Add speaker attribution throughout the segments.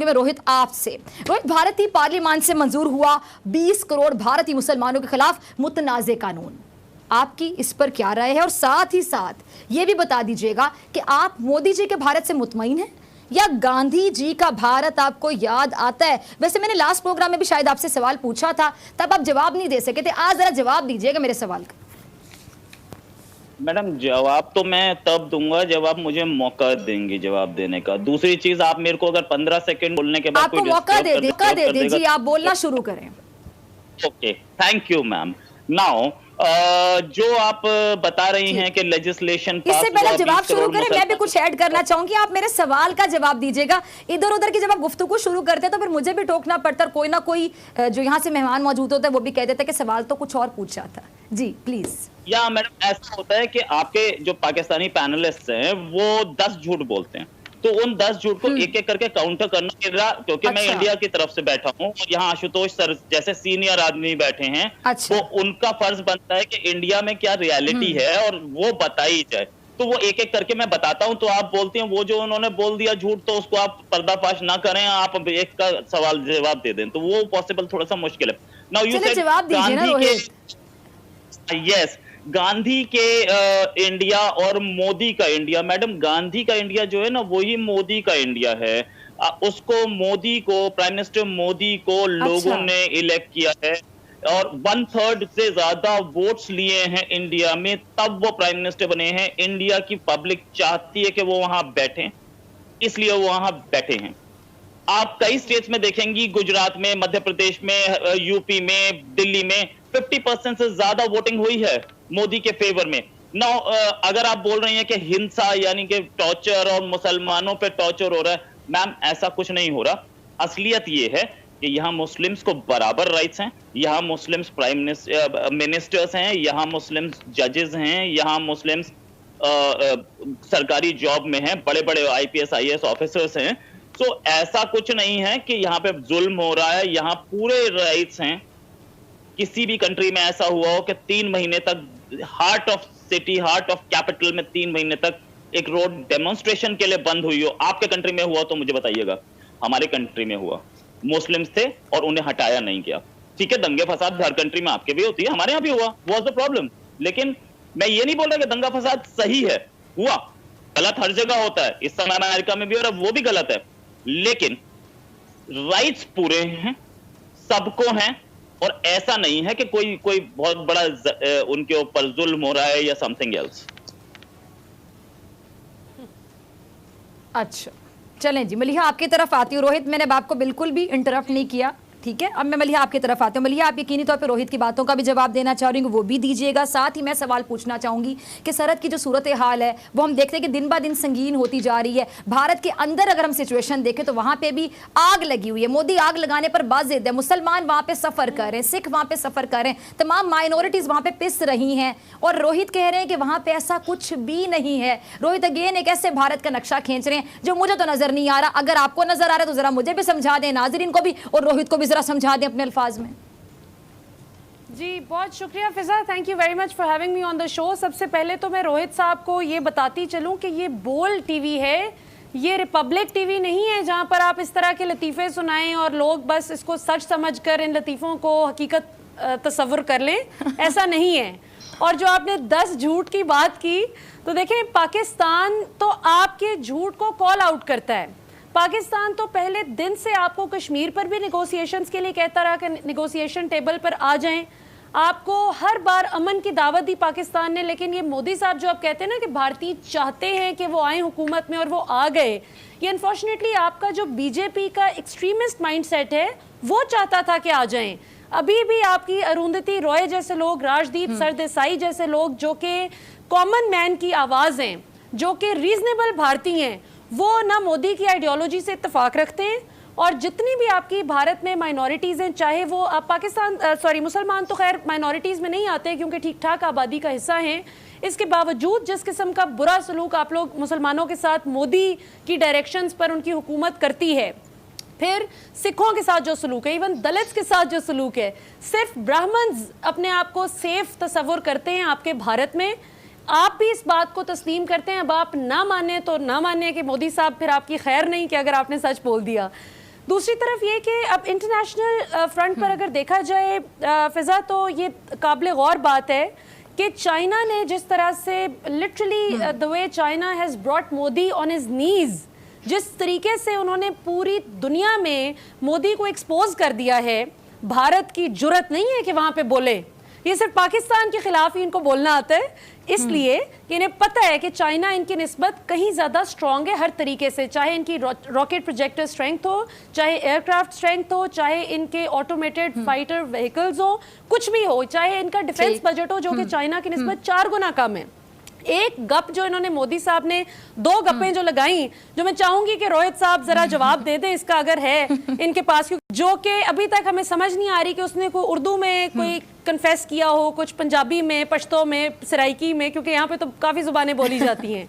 Speaker 1: चाहूंगी मैं रोहित आपसे। रोहित, भारतीय पार्लियामेंट से मंजूर हुआ 20 करोड़ भारतीय मुसलमानों के खिलाफ मुतनाज़े कानून, आपकी इस पर क्या राय है? और साथ ही साथ ये भी बता दीजिएगा कि आप मोदी जी के भारत से मुतमईन हैं या गांधी जी का भारत आपको याद आता है? वैसे मैंने लास्ट प्रोग्राम में भी शायद आपसे सवाल पूछा था, तब आप जवाब नहीं दे सके थे, आज जरा जवाब दीजिएगा मेरे सवाल का।
Speaker 2: मैडम जवाब तो मैं तब दूंगा जब आप मुझे मौका देंगे जवाब देने का। दूसरी चीज, आप मेरे को अगर 15 सेकंड बोलने के बाद
Speaker 1: आपको मौका दे दीजिए, आप बोलना शुरू करें।
Speaker 2: Okay, thank you ma'am. Now जो आप बता रही हैं कि लेजिस्लेशन पास,
Speaker 1: इससे पहले जवाब शुरू करें मैं भी कुछ ऐड करना चाहूंगी। आप मेरे सवाल का जवाब दीजिएगा। इधर उधर की जब आप गुफ्तगू शुरू करते हैं तो फिर मुझे भी टोकना पड़ता है, कोई ना कोई जो यहाँ से मेहमान मौजूद होता है वो भी कह देता है कि सवाल तो कुछ और पूछा था। जी प्लीज।
Speaker 2: या मैडम ऐसा होता है कि आपके जो पाकिस्तानी पैनलिस्ट हैं वो 10 झूठ बोलते हैं, तो उन 10 झूठ को एक एक करके काउंटर करना मेरा, क्योंकि मैं इंडिया की तरफ से बैठा हूँ और यहाँ आशुतोष सर जैसे सीनियर आदमी बैठे हैं, तो उनका फर्ज बनता है कि इंडिया में क्या रियलिटी है और वो बताई जाए। तो वो एक एक करके मैं बताता हूँ, तो आप बोलते हैं वो जो उन्होंने बोल दिया झूठ तो उसको आप पर्दाफाश ना करें, आप एक का सवाल जवाब दे दें, तो वो पॉसिबल थोड़ा सा मुश्किल है। नाउ यू सेड
Speaker 1: जवाब दीजिए ना रोहित।
Speaker 2: यस, गांधी के इंडिया और मोदी का इंडिया। मैडम गांधी का इंडिया जो है ना वही मोदी का इंडिया है। उसको मोदी को, प्राइम मिनिस्टर मोदी को लोगों ने इलेक्ट किया है और 1/3 से ज्यादा वोट्स लिए हैं इंडिया में, तब वो प्राइम मिनिस्टर बने हैं। इंडिया की पब्लिक चाहती है कि वो वहां बैठे, इसलिए वो वहां बैठे हैं। आप कई स्टेट्स में देखेंगी, गुजरात में, मध्य प्रदेश में, यूपी में, दिल्ली में 50% से ज्यादा वोटिंग हुई है मोदी के फेवर में। नौ अगर आप बोल रही हैं कि हिंसा यानी कि टॉर्चर और मुसलमानों पे टॉर्चर हो रहा है, मैम ऐसा कुछ नहीं हो रहा। असलियत ये है कि यहाँ मुस्लिम्स को बराबर राइट्स हैं, यहाँ मुस्लिम्स प्राइम मिनिस्टर्स हैं, यहाँ मुस्लिम्स जजेस हैं, यहाँ मुस्लिम्स सरकारी जॉब में हैं, बड़े बड़े IPS IAS ऑफिसर्स हैं। तो ऐसा कुछ नहीं है कि यहाँ पे जुल्म हो रहा है, यहाँ पूरे राइट्स हैं। किसी भी कंट्री में ऐसा हुआ हो कि 3 महीने तक heart of city, heart of capital में 3 महीने तक एक रोड डेमोन्स्ट्रेशन के लिए बंद हुई हो? आपके कंट्री में हुआ तो मुझे बताइएगा। हमारे कंट्री में हुआ, मुस्लिम्स थे और उन्हें हटाया नहीं गया। ठीक है, दंगे फसाद हर कंट्री में आपके भी होती है, हमारे यहाँ भी हुआ, व्हाट्स द प्रॉब्लम? लेकिन मैं ये नहीं बोल रहा कि दंगा फसाद सही है, हुआ, गलत हर जगह होता है, इस समय अमेरिका में भी हो रहा है, वो भी गलत है, लेकिन राइट्स पूरे हैं, सबको हैं, और ऐसा नहीं है कि कोई बहुत बड़ा उनके ऊपर जुल्म हो रहा है या समथिंग एल्स।
Speaker 1: अच्छा चलें जी, मलिहा आपकी तरफ आती हूँ। रोहित, मैंने आपको बिल्कुल भी इंटरप्ट नहीं किया, ठीक है? अब मैं मलिहा आपकी तरफ आती हूँ। मलिहा, आप यकीनी तौर पे रोहित की बातों का भी जवाब देना चाह रही हूँ, वो भी दीजिएगा। साथ ही मैं सवाल पूछना चाहूँगी कि सरहद की जो सूरत हाल है वो हम देखते हैं कि दिन ब दिन संगीन होती जा रही है। भारत के अंदर अगर हम सिचुएशन देखें तो वहाँ पर भी आग लगी हुई है। मोदी आग लगाने पर बाजिद है, मुसलमान वहाँ पर सफ़र कर रहे हैं, सिख वहाँ पर सफ़र कर रहे हैं, तमाम माइनॉरिटीज़ वहाँ पर पिस रही हैं, और रोहित कह रहे हैं कि वहाँ पर ऐसा कुछ भी नहीं है। रोहित अगेन एक ऐसे भारत का नक्शा खींच रहे हैं जो मुझे तो नज़र नहीं आ रहा। अगर आपको नज़र आ रहा है तो ज़रा मुझे भी समझा दें, नाज़रीन को भी, और रोहित को भी जरा समझा दें अपने अल्फाज में।
Speaker 3: जी बहुत शुक्रिया Fiza, thank you very much for having me on the show. सबसे पहले तो मैं रोहित साहब को ये बताती चलूं कि ये बोल्ड टीवी है, ये रिपब्लिक टीवी नहीं है जहां पर आप इस तरह के लतीफ़े सुनाएं और लोग बस इसको सच समझकर इन लतीफ़ों को हकीकत तस्वुर कर लें, ऐसा नहीं है। और जो आपने 10 झूठ की बात की, तो देखें पाकिस्तान तो आपके झूठ को कॉल आउट करता है। पाकिस्तान तो पहले दिन से आपको कश्मीर पर भी निगोशिएशंस के लिए कहता रहा कि निगोशिएशन टेबल पर आ जाएं। आपको हर बार अमन की दावत दी पाकिस्तान ने, लेकिन ये मोदी साहब जो आप कहते हैं ना कि भारतीय चाहते हैं कि वो आए हुकूमत में और वो आ गए, ये अनफॉर्चुनेटली आपका जो बीजेपी का एक्सट्रीमिस्ट माइंडसेट है वो चाहता था कि आ जाएं। अभी भी आपकी अरुंधति रॉय जैसे लोग, राजदीप सरदेसाई जैसे लोग जो कि कॉमन मैन की आवाज़ हैं, जो कि रीजनेबल भारतीय हैं, वो ना मोदी की आइडियोलॉजी से इत्तेफाक रखते हैं। और जितनी भी आपकी भारत में माइनॉरिटीज़ हैं, चाहे वो आप मुसलमान तो खैर माइनॉरिटीज़ में नहीं आते क्योंकि ठीक ठाक आबादी का हिस्सा हैं, इसके बावजूद जिस किस्म का बुरा सलूक आप लोग मुसलमानों के साथ मोदी की डायरेक्शंस पर उनकी हुकूमत करती है, फिर सिखों के साथ जो सलूक है, इवन दलित्स के साथ जो सलूक है, सिर्फ ब्राह्मण्स अपने आप को सेफ तस्वुर करते हैं आपके भारत में। आप भी इस बात को तस्लीम करते हैं। अब आप ना माने तो ना माने कि मोदी साहब फिर आपकी खैर नहीं कि अगर आपने सच बोल दिया। दूसरी तरफ ये कि अब इंटरनेशनल फ्रंट पर अगर देखा जाए फिजा, तो ये काबिल गौर बात है कि चाइना ने जिस तरह से literally the way China has brought Modi on his knees, जिस तरीके से उन्होंने पूरी दुनिया में मोदी को एक्सपोज कर दिया है, भारत की जुर्रत नहीं है कि वहाँ पे बोले। ये सिर्फ पाकिस्तान के खिलाफ ही इनको बोलना आता है, इसलिए कि इन्हें पता है कि चाइना इनकी निस्बत कहीं ज़्यादा स्ट्रॉन्ग है हर तरीके से, चाहे इनकी रॉकेट प्रोजेक्टर स्ट्रेंथ हो, चाहे एयरक्राफ्ट स्ट्रेंथ हो, चाहे इनके ऑटोमेटेड फाइटर व्हीकल्स हो, कुछ भी हो, चाहे इनका डिफेंस बजट हो जो कि चाइना की निस्बत 4 गुना कम है। एक गप जो इन्होंने मोदी साहब ने 2 गप्पें जो लगाई, जो मैं चाहूंगी कि रोहित साहब जरा जवाब दे दे इसका अगर है इनके पास, जो कि अभी तक हमें समझ नहीं आ रही कि उसने कोई उर्दू में कोई कन्फेस किया हो, कुछ पंजाबी में, पश्तो में, सराइकी में, क्योंकि यहाँ पे तो काफ़ी ज़ुबानें बोली जाती हैं।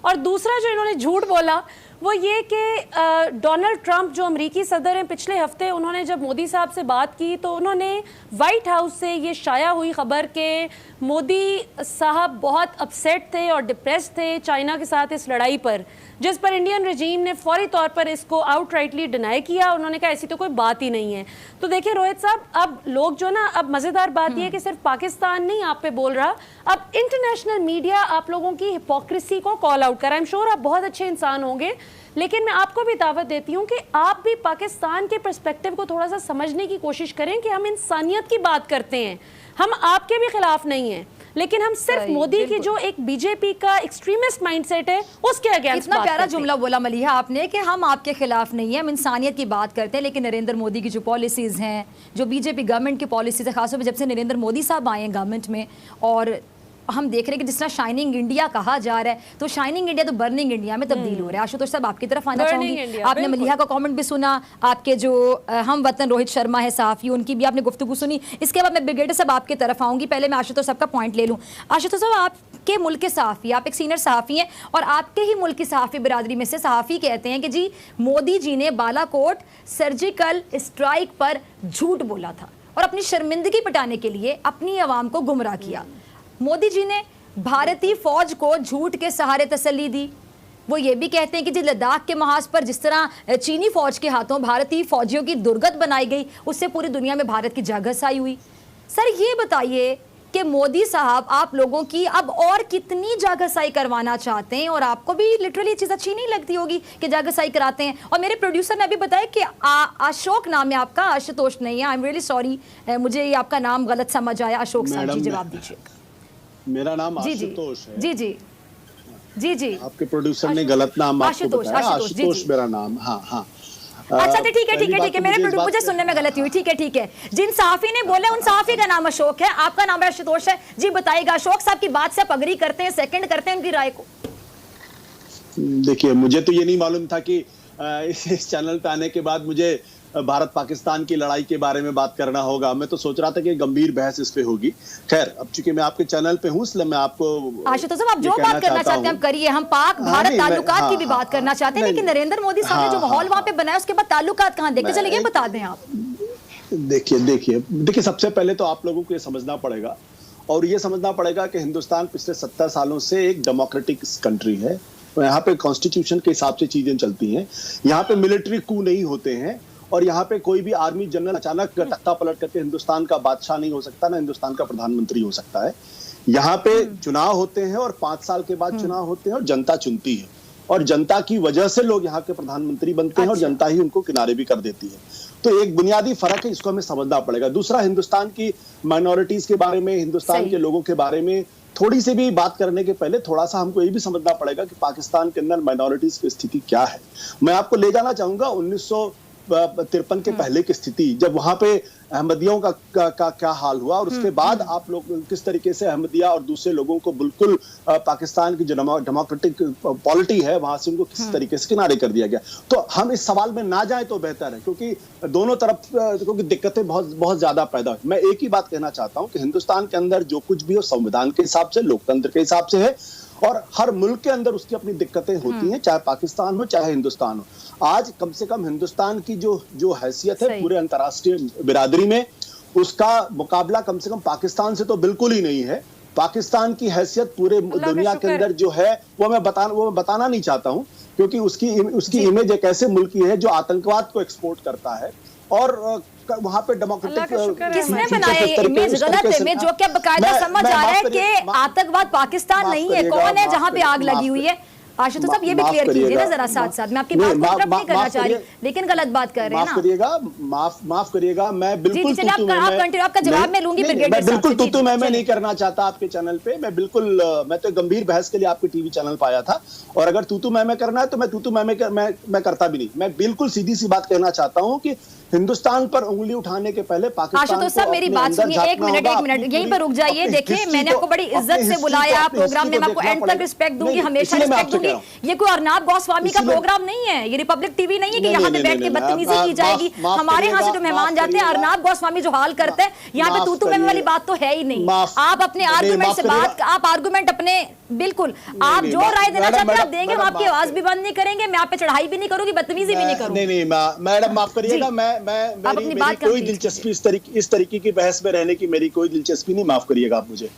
Speaker 3: और दूसरा जो इन्होंने झूठ बोला वो ये कि डोनाल्ड ट्रंप जो अमेरिकी सदर हैं, पिछले हफ्ते उन्होंने जब मोदी साहब से बात की तो उन्होंने वाइट हाउस से ये शाया हुई खबर कि मोदी साहब बहुत अपसेट थे और डिप्रेस थे चाइना के साथ इस लड़ाई पर, जिस पर इंडियन रजीम ने फौरी तौर पर इसको आउटराइटली डिनाई किया। उन्होंने कहा ऐसी तो कोई बात ही नहीं है। तो देखिए रोहित साहब, अब लोग जो ना, अब मज़ेदार बात यह है कि सिर्फ पाकिस्तान नहीं आप पे बोल रहा, अब इंटरनेशनल मीडिया आप लोगों की हिपोक्रेसी को कॉल आउट कर रहा है। आई एम श्योर आप बहुत अच्छे इंसान होंगे, लेकिन मैं आपको भी दावत देती हूँ कि आप भी पाकिस्तान के पर्सपेक्टिव को थोड़ा सा समझने की कोशिश करें कि हम इंसानियत की बात करते हैं, हम आपके भी खिलाफ नहीं हैं, लेकिन हम सिर्फ मोदी की जो एक बीजेपी का एक्सट्रीमिस्ट माइंडसेट है उसके अगेंस्ट
Speaker 1: इतना प्यारा जुमला बोला मलिहा आपने कि हम आपके खिलाफ नहीं है, हम इंसानियत की बात करते हैं। लेकिन नरेंद्र मोदी की जो पॉलिसीज़ हैं, जो बीजेपी गवर्नमेंट की पॉलिसीज़ है, खासतौर पर जब से नरेंद्र मोदी साहब आए हैं गवर्नमेंट में, और हम देख रहे हैं कि जिस तरह शाइनिंग इंडिया कहा जा रहा है, तो शाइनिंग इंडिया तो बर्निंग इंडिया में तब्दील हो रहा है। आशुतोष साहब आपकी तरफ आना चाहूंगी, आपने मलिहा का कमेंट भी सुना, आपके जो हम वतन रोहित शर्मा है सहाफ़ी, उनकी भी आपने गुफ्तगू सुनी। इसके बाद मैं ब्रिगेडियर साहब आपकी तरफ आऊँगी, पहले मैं आशुतोष साहब का पॉइंट ले लूँ। आशुतोष साहब, आपके मुल्क के सहाफ़ी, आप एक सीनियर सहाफ़ी हैं और आपके ही मुल्क की सहाफ़ी बिरादरी में से सहाफ़ी कहते हैं कि जी मोदी जी ने बालाकोट सर्जिकल स्ट्राइक पर झूठ बोला था और अपनी शर्मिंदगी मिटाने के लिए अपनी आवाम को गुमराह किया। मोदी जी ने भारतीय फौज को झूठ के सहारे तसल्ली दी। वो ये भी कहते हैं कि जिस लद्दाख के महाज पर जिस तरह चीनी फौज के हाथों भारतीय फौजियों की दुर्गत बनाई गई, उससे पूरी दुनिया में भारत की जागसाई हुई। सर ये बताइए कि मोदी साहब आप लोगों की अब और कितनी जागसाई करवाना चाहते हैं, और आपको भी लिटरली चीज़ अच्छी नहीं लगती होगी कि जागसाई कराते हैं। और मेरे प्रोड्यूसर ने अभी बताया कि अशोक नाम है आपका, आशुतोष नहीं है। आई एम रियली सॉरी, मुझे ये आपका नाम गलत समझ आया। अशोक साहब जी जवाब दीजिए।
Speaker 4: मेरा नाम आशुतोष है।
Speaker 1: जी जी जी जी,
Speaker 4: आपके प्रोड्यूसर ने गलत नाम आपको बताया। आशुतोष मेरा नाम। हाँ हाँ,
Speaker 1: अच्छा ठीक है ठीक है ठीक है, मेरे मुझे सुनने में गलती हुई। ठीक है ठीक है, जिन सहाफी ने बोले उन सहाफी का नाम अशोक है, आपका नाम आशुतोष है। जी बताइएगा, अशोक साहब की बात से आप अग्री करते हैं, सेकंड करते हैं उनकी राय को?
Speaker 4: देखिए, मुझे तो ये नहीं मालूम था कि इस चैनल पे आने के बाद मुझे भारत पाकिस्तान की लड़ाई के बारे में बात करना होगा। मैं तो सोच रहा था कि गंभीर बहस इस पे होगी। खैर, अब चूंकि मैं आपके चैनल पे हूँ इसलिए मैं आपको
Speaker 1: आशुतोष साहब, आप जो बात करना चाहते हैं हम करिए। हम पाक भारत ताल्लुकात की भी बात करना चाहते हैं, लेकिन नरेंद्र मोदी साहब ने जो माहौल वहाँ पे बनाया उसके बाद ताल्लुकात कहाँ देखते चले, ये बता दें आप।
Speaker 4: देखिए सबसे पहले तो आप लोगों को ये समझना पड़ेगा, और ये समझना पड़ेगा कि हिंदुस्तान पिछले 70 सालों से एक डेमोक्रेटिक कंट्री है। यहाँ पे कॉन्स्टिट्यूशन के हिसाब से चीजें चलती हैं। यहाँ पे मिलिट्री कू नहीं होते हैं, और यहाँ पे कोई भी आर्मी जनरल अचानक तख्ता पलट करके हिंदुस्तान का बादशाह नहीं हो सकता, ना हिंदुस्तान का प्रधानमंत्री हो सकता है। यहाँ पे चुनाव होते हैं और 5 साल के बाद चुनाव होते हैं और जनता चुनती है, और जनता की वजह से लोग यहाँ के प्रधानमंत्री बनते हैं और जनता ही उनको किनारे भी कर देती है। तो एक बुनियादी फर्क है, इसको हमें समझना पड़ेगा। दूसरा, हिंदुस्तान की माइनॉरिटीज के बारे में, हिंदुस्तान के लोगों के बारे में थोड़ी सी भी बात करने के पहले थोड़ा सा हमको ये भी समझना पड़ेगा कि पाकिस्तान के अंदर माइनॉरिटीज की स्थिति क्या है। मैं आपको ले जाना चाहूंगा 1953 के पहले की स्थिति, जब वहां पे अहमदियों का क्या हाल हुआ, और उसके बाद आप लोग किस तरीके से अहमदिया और दूसरे लोगों को बिल्कुल पाकिस्तान की जो डेमोक्रेटिक पॉलिटी है वहां से उनको किस तरीके से किनारे कर दिया गया। तो हम इस सवाल में ना जाए तो बेहतर है, क्योंकि दोनों तरफ क्योंकि दिक्कतें बहुत ज्यादा पैदा हुई। मैं एक ही बात कहना चाहता हूँ कि हिंदुस्तान के अंदर जो कुछ भी हो संविधान के हिसाब से, लोकतंत्र के हिसाब से है, और हर मुल्क के अंदर उसकी अपनी दिक्कतें होती हैं, चाहे पाकिस्तान हो चाहे हिंदुस्तान हो। आज कम से कम हिंदुस्तान की जो हैसियत है पूरे अंतर्राष्ट्रीय बिरादरी में, उसका मुकाबला कम से कम पाकिस्तान से तो बिल्कुल ही नहीं है। पाकिस्तान की हैसियत पूरे दुनिया के अंदर जो है वो मैं बताना नहीं चाहता हूं, क्योंकि उसकी इमेज एक ऐसे मुल्क की है जो आतंकवाद को एक्सपोर्ट करता है और वहां पे डेमोक्रेटिक
Speaker 1: किसने बनाया ये इमेज, गलत इमेज, जो कि बकायदा समझ आ रहा है कि आतंकवाद पाकिस्तान नहीं है, कौन है जहां पे आग लगी हुई है। आशुतोष साहब ये भी क्लियर कीजिए ना जरा साथ साथ, मैं आपकी बात को इंटरप्ट नहीं करना चाह रही, लेकिन गलत बात कर रहे हैं ना।
Speaker 4: माफ करिएगा, मैं बिल्कुल
Speaker 1: आपका जवाब मैं लूंगी ब्रिगेडियर साहब।
Speaker 4: बिल्कुल तू मैं नहीं करना चाहता आपके चैनल पे, मैं तो गंभीर बहस के लिए आपके टीवी चैनल पे आया था, और अगर तू मैं करना है तो मैं तू मैं करता भी नहीं। मैं बिल्कुल सीधी सी बात कहना चाहता हूँ कि हिंदुस्तान पर उंगली उठाने के पहले पाकिस्तान
Speaker 1: आशुतोष साहब मेरी बात सुनिए, एक मिनट यहीं पर रुक जाइए। देखिए मैंने आपको बड़ी इज्जत से बुलाया प्रोग्राम में, मैं आपको एंड तक रिस्पेक्ट दूंगी, हमेशा रिस्पेक्ट दूंगी। ये कोई अर्नाब गोस्वामी का प्रोग्राम नहीं है, ये रिपब्लिक टीवी नहीं है कि यहाँ पे बैठ के बदतमीजी की जाएगी। हमारे यहाँ से जो मेहमान जाते हैं अर्नाब गोस्वामी जो हाल करते हैं, यहाँ पे तू मैं वाली बात तो है ही नहीं। आप अपने आर्गुमेंट से बात, आप आर्गुमेंट अपने बिल्कुल आप जो राय देना चाहते हैं आप देंगे, हम आपकी आवाज भी बंद नहीं करेंगे, मैं आप पे चढ़ाई भी नहीं करूंगी, बदतमीजी भी नहीं करूंगी।
Speaker 4: नहीं मैडम माफ करिएगा, मेरी कोई दिलचस्पी इस तरीके की बहस में रहने की मेरी कोई दिलचस्पी नहीं, माफ करिएगा आप मुझे।